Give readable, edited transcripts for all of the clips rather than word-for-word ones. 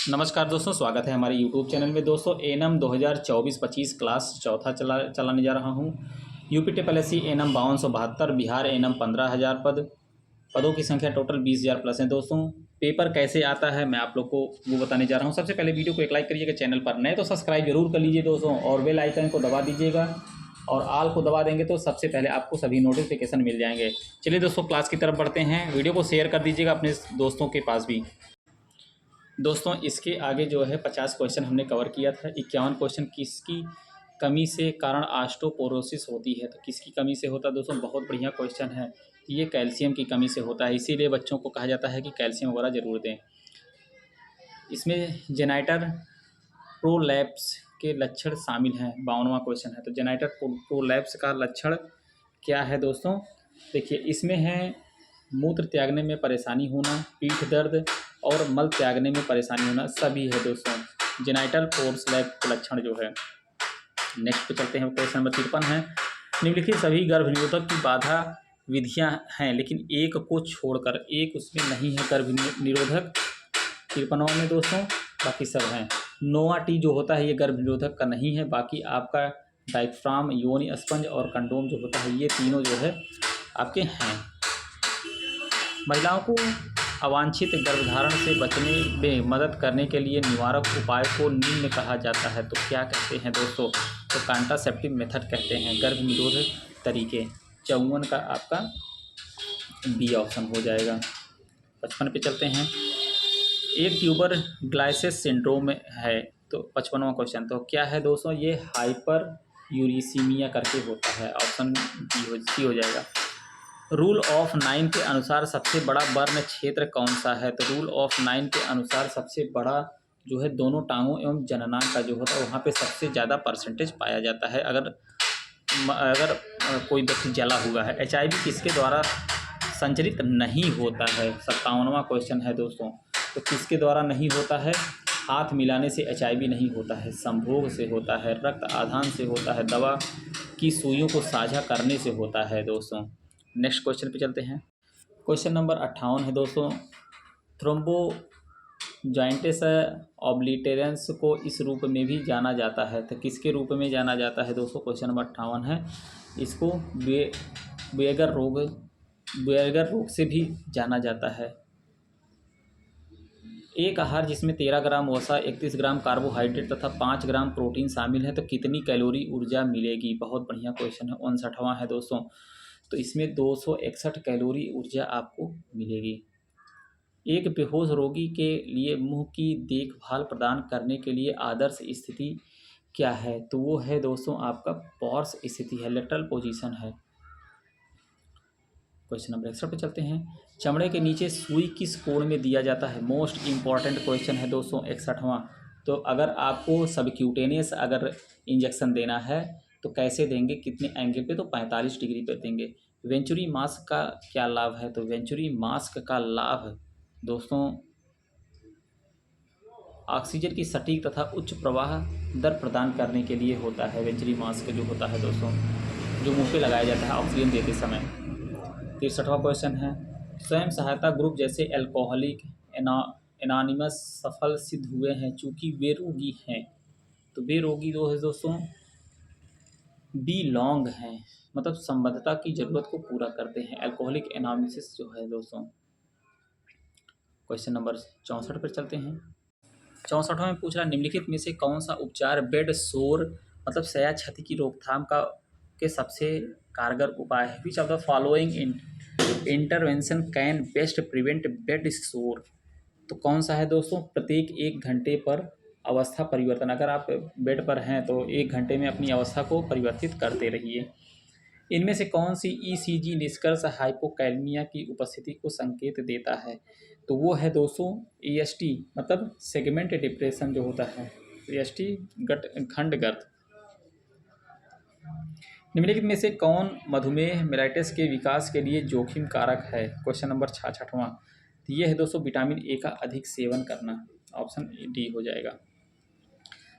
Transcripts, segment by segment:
नमस्कार दोस्तों, स्वागत है हमारे यूट्यूब चैनल में। दोस्तों एनम 2024-25 क्लास चौथा चलाने जा रहा हूं। UP triple S C ANM 5272, Bihar ANM 15,000 पदों की संख्या टोटल 20,000 प्लस है। दोस्तों पेपर कैसे आता है मैं आप लोग को वो बताने जा रहा हूं। सबसे पहले वीडियो को एक लाइक करिएगा, चैनल पर नए तो सब्सक्राइब जरूर कर लीजिए दोस्तों, और बेल आइकन को दबा दीजिएगा और आल को दबा देंगे तो सबसे पहले आपको सभी नोटिफिकेशन मिल जाएंगे। चलिए दोस्तों क्लास की तरफ बढ़ते हैं। वीडियो को शेयर कर दीजिएगा अपने दोस्तों के पास भी। दोस्तों इसके आगे जो है 50 क्वेश्चन हमने कवर किया था। 51 क्वेश्चन किसकी कमी से कारण ऑस्टियोपोरोसिस होती है, तो किसकी कमी से होता है दोस्तों, बहुत बढ़िया क्वेश्चन है। ये कैल्शियम की कमी से होता है, इसीलिए बच्चों को कहा जाता है कि कैल्शियम वगैरह जरूर दें। इसमें जेनाइटर प्रोलैप्स के लक्षण शामिल हैं, 52वां क्वेश्चन है। तो जेनाइटर प्रोलैप्स का लक्षण क्या है दोस्तों, देखिए इसमें है मूत्र त्यागने में परेशानी होना, पीठ दर्द और मल त्यागने में परेशानी होना, सभी है दोस्तों जेनाइटल प्रोलैप्स के लक्षण जो है। नेक्स्ट पे चलते हैं, क्वेश्चन नंबर 53 है। निम्नलिखित सभी गर्भ निरोधक की बाधा विधियां हैं, लेकिन एक को छोड़कर, एक उसमें नहीं है गर्भ निरोधक 53 में दोस्तों, बाकी सब हैं। नोवा टी जो होता है ये गर्भ निरोधक का नहीं है, बाकी आपका डायफ्राम, योनि स्पंज और कंडोम जो होता है ये तीनों जो है आपके हैं। महिलाओं को अवांछित गर्भधारण से बचने में मदद करने के लिए निवारक उपाय को निम्न कहा जाता है, तो क्या कहते हैं दोस्तों, तो कॉन्ट्रासेप्टिव मेथड कहते हैं, गर्भ निरोधक तरीके। 54 का आपका बी ऑप्शन हो जाएगा। 55 पे चलते हैं। एक ट्यूबर ग्लाइसिस सिंड्रोम है, तो 55वां क्वेश्चन तो क्या है दोस्तों, ये हाइपर यूरिसीमिया करके होता है, ऑप्शन सी हो जाएगा। रूल ऑफ 9 के अनुसार सबसे बड़ा वर्ण क्षेत्र कौन सा है, तो रूल ऑफ 9 के अनुसार सबसे बड़ा जो है दोनों टांगों एवं जननांग का जो होता है वहाँ पे सबसे ज़्यादा परसेंटेज पाया जाता है। अगर कोई व्यक्ति जला हुआ है। HIV किसके द्वारा संचरित नहीं होता है, 57वां क्वेश्चन है दोस्तों, तो किसके द्वारा नहीं होता है, हाथ मिलाने से HIV नहीं होता है, संभोग से होता है, रक्त आधान से होता है, दवा की सुइयों को साझा करने से होता है दोस्तों। नेक्स्ट क्वेश्चन पे चलते हैं। क्वेश्चन नंबर 58 है दोस्तों। थ्रोम्बोजाइंटिस ऑब्लिटेरेंस को इस रूप में भी जाना जाता है, तो किसके रूप में जाना जाता है दोस्तों, क्वेश्चन नंबर 58 है। इसको बेगर रोग से भी जाना जाता है। एक आहार जिसमें 13 ग्राम वसा, 31 ग्राम कार्बोहाइड्रेट तथा 5 ग्राम प्रोटीन शामिल है, तो कितनी कैलोरी ऊर्जा मिलेगी, बहुत बढ़िया क्वेश्चन है। 59वां है दोस्तों, तो इसमें 261 कैलोरी ऊर्जा आपको मिलेगी। एक बेहोश रोगी के लिए मुंह की देखभाल प्रदान करने के लिए आदर्श स्थिति क्या है, तो वो है दोस्तों आपका पॉर्स स्थिति है, लेटरल पोजीशन है। क्वेश्चन नंबर 61 पे चलते हैं। चमड़े के नीचे सुई किस कोण में दिया जाता है, मोस्ट इंपॉर्टेंट क्वेश्चन है दोस्तों 61वां। तो अगर आपको सबक्यूटेनियस अगर इंजेक्शन देना है तो कैसे देंगे, कितने एंगल पे, तो 45 डिग्री पे देंगे। वेंचुरी मास्क का क्या लाभ है, तो वेंचुरी मास्क का लाभ दोस्तों ऑक्सीजन की सटीक तथा उच्च प्रवाह दर प्रदान करने के लिए होता है। वेंचुरी मास्क जो होता है दोस्तों, जो मुंह पे लगाया जाता है ऑक्सीजन देते समय। 63वां क्वेश्चन है। स्वयं सहायता ग्रुप जैसे एल्कोहलिक एनोनिमस सफल सिद्ध हुए हैं चूँकि वे रोगी हैं, तो वे रोगी जो है दोस्तों बिलोंग हैं, मतलब संबद्धता की जरूरत को पूरा करते हैं। एल्कोहलिक एनोनिमस जो है दोस्तों। क्वेश्चन नंबर 64 पर चलते हैं। 64वां में पूछ रहा है, निम्नलिखित में से कौन सा उपचार बेड सोर मतलब शैया क्षति की रोकथाम का के सबसे कारगर उपाय है। Which of the following intervention can best prevent bed सोर, तो कौन सा है दोस्तों, प्रत्येक 1 घंटे पर अवस्था परिवर्तन, अगर आप बेड पर हैं तो 1 घंटे में अपनी अवस्था को परिवर्तित करते रहिए। इनमें से कौन सी ECG निष्कर्ष हाइपोकैलमिया की उपस्थिति को संकेत देता है, तो वो है दोस्तों EST मतलब सेगमेंट डिप्रेशन जो होता है, EST खंड गर्त। निम्नलिखित में से कौन मधुमेह मेलाइटिस के विकास के लिए जोखिम कारक है, क्वेश्चन नंबर 66वां, तो ये है दोस्तों विटामिन ए का अधिक सेवन करना, ऑप्शन डी हो जाएगा।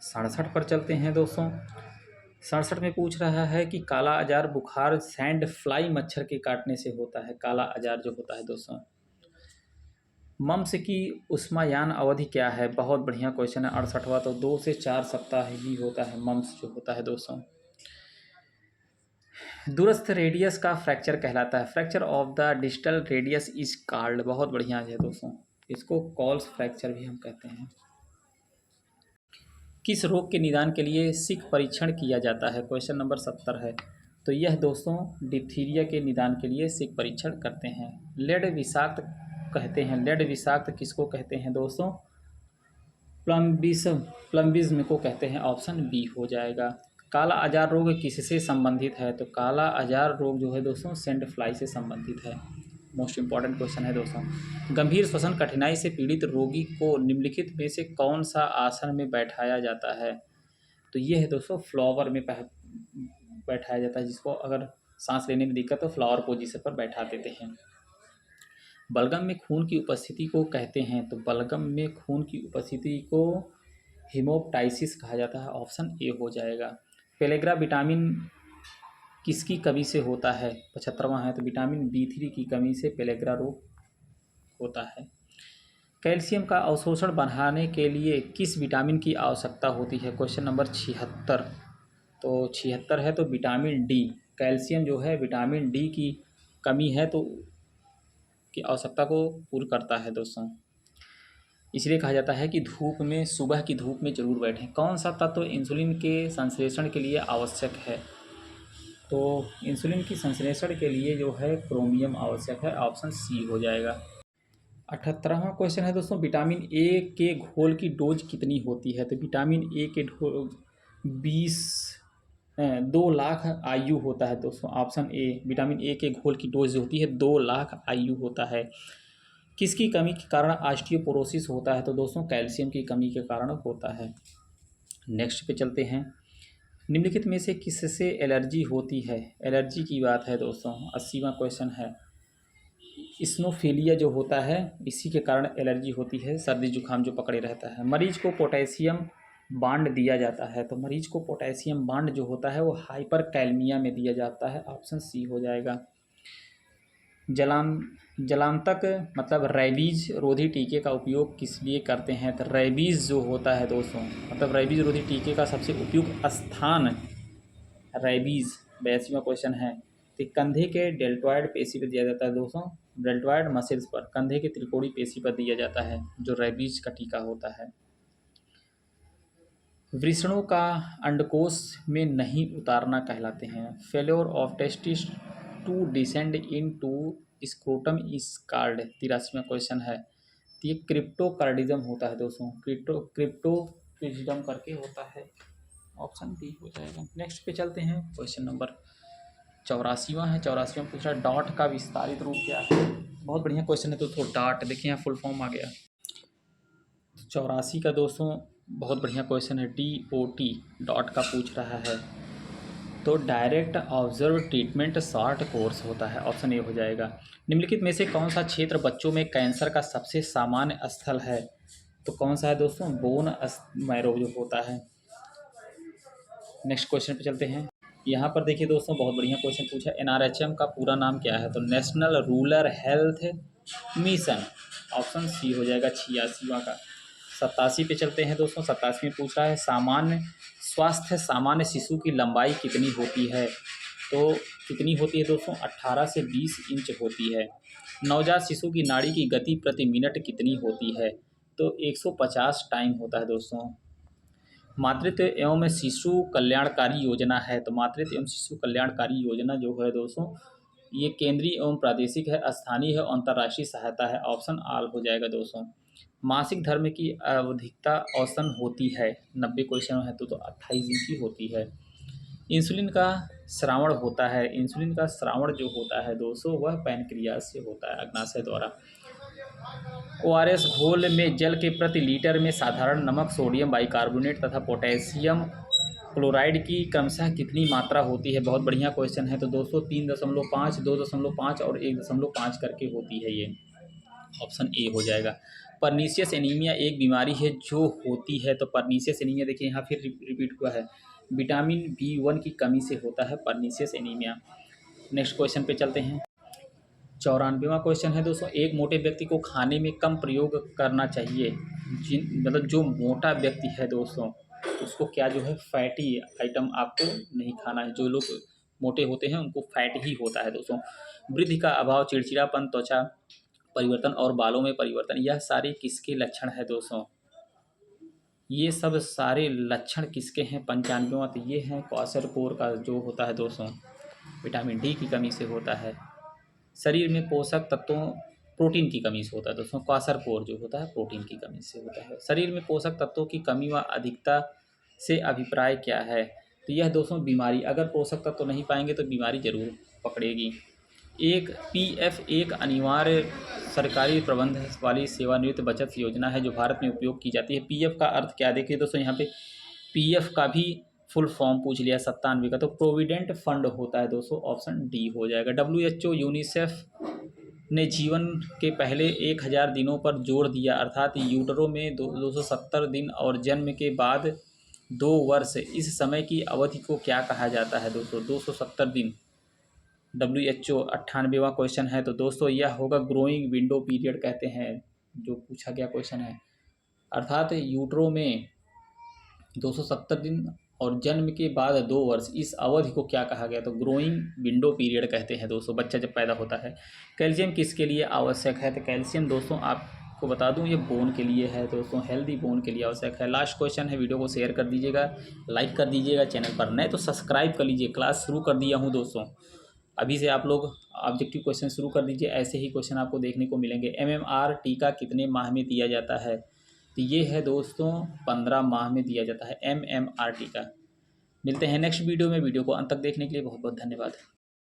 67 पर चलते हैं दोस्तों। 67 में पूछ रहा है कि काला अजार बुखार सैंड फ्लाई मच्छर के काटने से होता है, काला अजार जो होता है दोस्तों। मम्स की उष्मायान अवधि क्या है? बहुत बढ़िया क्वेश्चन है। 68वां। तो 2 से 4 सप्ताह ही होता है मम्स जो होता है दोस्तों। दूरस्थ रेडियस का फ्रैक्चर कहलाता है। Fracture of the digital radius is called. बहुत बढ़िया है दोस्तों, इसको कॉल्स फ्रैक्चर भी हम कहते हैं। किस रोग के निदान के लिए सिक परीक्षण किया जाता है? क्वेश्चन नंबर 70 है। तो यह दोस्तों डिप्थीरिया के निदान के लिए सिक परीक्षण करते हैं। लेड विषाक्त कहते हैं। लेड विषाक्त किसको कहते हैं दोस्तों? प्लम्बिज्म को कहते हैं। ऑप्शन बी हो जाएगा। काला अजार रोग किससे संबंधित है? तो काला अजार रोग जो है दोस्तों सेंड फ्लाई से संबंधित है। मोस्ट इंपॉर्टेंट क्वेश्चन है दोस्तों। गंभीर श्वसन कठिनाई से पीड़ित रोगी को निम्नलिखित में से कौन सा आसन में बैठाया जाता है? तो ये है दोस्तों फ्लावर में बैठाया जाता है, जिसको अगर सांस लेने में दिक्कत हो फ्लावर पोजीशन पर बैठा देते हैं। बलगम में खून की उपस्थिति को कहते हैं। तो बलगम में खून की उपस्थिति को हीमोप्टाइसिस कहा जाता है। ऑप्शन ए हो जाएगा। पेलेग्रा विटामिन किसकी कमी से होता है? 75वां है। तो विटामिन B3 की कमी से पेलेग्रा रोग होता है। कैल्शियम का अवशोषण बढ़ाने के लिए किस विटामिन की आवश्यकता होती है? Question number 76। तो 76 है। तो विटामिन डी, कैल्शियम जो है विटामिन डी की कमी है तो की आवश्यकता को पूर्ण करता है दोस्तों। इसलिए कहा जाता है कि धूप में, सुबह की धूप में जरूर बैठें। कौन सा तत्व इंसुलिन के संश्लेषण के लिए आवश्यक है? तो इंसुलिन की संश्लेषण के लिए जो है क्रोमियम आवश्यक है। ऑप्शन सी हो जाएगा। 78वां क्वेश्चन है दोस्तों, विटामिन ए के घोल की डोज कितनी होती है? तो विटामिन ए के घोल 2 लाख IU होता है दोस्तों। ऑप्शन ए, विटामिन ए के घोल की डोज जो होती है 2 लाख IU होता है। किसकी कमी के कारण ऑस्टियोपोरोसिस होता है? तो दोस्तों कैल्शियम की कमी के कारण होता है। नेक्स्ट पे चलते हैं। निम्नलिखित में से किससे एलर्जी होती है? एलर्जी की बात है दोस्तों। 80वां क्वेश्चन है। स्नोफिलिया जो होता है इसी के कारण एलर्जी होती है, सर्दी जुकाम जो पकड़े रहता है। मरीज को पोटेशियम बांड दिया जाता है। तो मरीज को पोटेशियम बांड जो होता है वो हाइपर कैलमिया में दिया जाता है। ऑप्शन सी हो जाएगा। जलांतक मतलब रैबीज रोधी टीके का उपयोग किस लिए करते हैं? तो रैबीज जो होता है दोस्तों, मतलब रैबीज रोधी टीके का सबसे उपयुक्त स्थान रैबीज 82वां क्वेश्चन है। तो कंधे के डेल्टॉइड पेशी पर दिया जाता है दोस्तों। डेल्टॉइड मसल्स पर, कंधे के त्रिकोणी पेशी पर दिया जाता है जो रैबीज का टीका होता है। वृषणों का अंडकोश में नहीं उतारना कहलाते हैं। Failure of testis to descend into scrotum is called. 83वां क्वेश्चन है। तो ये क्रिप्टोकार्डिज्म होता है दोस्तों। क्रिप्टोकार्डिज्म करके होता है। ऑप्शन डी हो जाएगा। नेक्स्ट पे चलते हैं। क्वेश्चन नंबर 84वां है। 84वां पूछ रहा है डॉट का विस्तारित रूप क्या है? बहुत बढ़िया क्वेश्चन है दोस्तों। डॉट देखिए यहाँ फुल फॉर्म आ गया। 84 का दोस्तों बहुत बढ़िया क्वेश्चन है। DOT डॉट का पूछ रहा है। तो direct observe treatment short course होता है। ऑप्शन ए हो जाएगा। निम्नलिखित में से कौन सा क्षेत्र बच्चों में कैंसर का सबसे सामान्य स्थल है? तो कौन सा है दोस्तों? बोन मैरो जो होता है। नेक्स्ट क्वेश्चन पे चलते हैं। यहाँ पर देखिए दोस्तों बहुत बढ़िया क्वेश्चन पूछा। NRHM का पूरा नाम क्या है? तो national rural health mission. Option C हो जाएगा। 86वां का। 87 पे चलते हैं दोस्तों। 87 में पूछ रहा है सामान्य शिशु की लंबाई कितनी होती है? तो कितनी होती है दोस्तों? 18 से 20 इंच होती है। नवजात शिशु की नाड़ी की गति प्रति मिनट कितनी होती है? तो 150 टाइम होता है दोस्तों। मातृत्व एवं शिशु कल्याणकारी योजना है। तो मातृत्व एवं शिशु कल्याणकारी योजना जो है दोस्तों ये केंद्रीय एवं प्रादेशिक है, स्थानीय है, अंतर्राष्ट्रीय सहायता है। ऑप्शन आल हो जाएगा दोस्तों। मासिक धर्म की आवधिकता औसतन होती है 90 क्वेश्चन है तो 28 दिन की होती है। इंसुलिन का श्रावण होता है। इंसुलिन का श्रावण जो होता है दोस्तों वह पैनक्रियास से होता है, अग्नाशय द्वारा। ORS घोल में जल के प्रति लीटर में साधारण नमक, सोडियम बाइकार्बोनेट तथा पोटेशियम क्लोराइड की क्रमशः कितनी मात्रा होती है? बहुत बढ़िया क्वेश्चन है। तो दोस्तों 3.5, 2.5 और 1.5 करके होती है ये। ऑप्शन ए हो जाएगा। परनीशियस एनीमिया एक बीमारी है जो होती है। तो परनीशियस एनीमिया देखिए यहाँ फिर रिपीट हुआ है। विटामिन B1 की कमी से होता है परनीशियस एनीमिया। नेक्स्ट क्वेश्चन पे चलते हैं। 94वां क्वेश्चन है दोस्तों, एक मोटे व्यक्ति को खाने में कम प्रयोग करना चाहिए। मतलब जो मोटा व्यक्ति है दोस्तों, उसको क्या जो है फैटी आइटम आपको नहीं खाना है। जो लोग मोटे होते हैं उनको फैट ही होता है दोस्तों। वृद्धि का अभाव, चिड़चिड़ापन, त्वचा परिवर्तन और बालों में परिवर्तन, यह सारे किसके लक्षण है दोस्तों? ये सब सारे लक्षण किसके हैं? 95वां तो ये है क्वाशरपोर का जो होता है दोस्तों, विटामिन डी की कमी से होता है। शरीर में पोषक तत्वों, प्रोटीन की कमी से होता है दोस्तों। क्वाशरपोर जो होता है प्रोटीन की कमी से होता है। शरीर में पोषक तत्वों की कमी व अधिकता से अभिप्राय क्या है? तो यह दोस्तों बीमारी, अगर पोषक तत्व नहीं पाएंगे तो बीमारी जरूर पकड़ेगी। एक पीएफ एक अनिवार्य सरकारी प्रबंध वाली सेवानिवृत्त बचत योजना है जो भारत में उपयोग की जाती है। पीएफ का अर्थ क्या है? देखिए दोस्तों, यहाँ पे पीएफ का भी फुल फॉर्म पूछ लिया 97 का, तो प्रोविडेंट फंड होता है दोस्तों, ऑप्शन डी हो जाएगा। WHO यूनिसेफ ने जीवन के पहले 1000 दिनों पर जोर दिया, अर्थात यूटरो में 270 दिन और जन्म के बाद 2 वर्ष, इस समय की अवधि को क्या कहा जाता है दोस्तों? 270 दिन। WHO 98वां क्वेश्चन है, तो दोस्तों यह होगा ग्रोइंग विंडो पीरियड कहते हैं, जो पूछा गया क्वेश्चन है। अर्थात यूट्रो में 270 दिन और जन्म के बाद 2 वर्ष, इस अवधि को क्या कहा गया? तो ग्रोइंग विंडो पीरियड कहते हैं दोस्तों, बच्चा जब पैदा होता है। कैल्शियम किसके लिए आवश्यक है? तो कैल्शियम दोस्तों आपको बता दूं, ये बोन के लिए है दोस्तों, हेल्दी बोन के लिए आवश्यक है। लास्ट क्वेश्चन है, वीडियो को शेयर कर दीजिएगा, लाइक कर दीजिएगा, चैनल पर नए तो सब्सक्राइब कर लीजिए। क्लास शुरू कर दिया हूँ दोस्तों, अभी से आप लोग ऑब्जेक्टिव क्वेश्चन शुरू कर दीजिए, ऐसे ही क्वेश्चन आपको देखने को मिलेंगे। MMR टीका कितने माह में दिया जाता है? तो ये है दोस्तों 15 माह में दिया जाता है MMR टीका। मिलते हैं नेक्स्ट वीडियो में। वीडियो को अंत तक देखने के लिए बहुत बहुत धन्यवाद।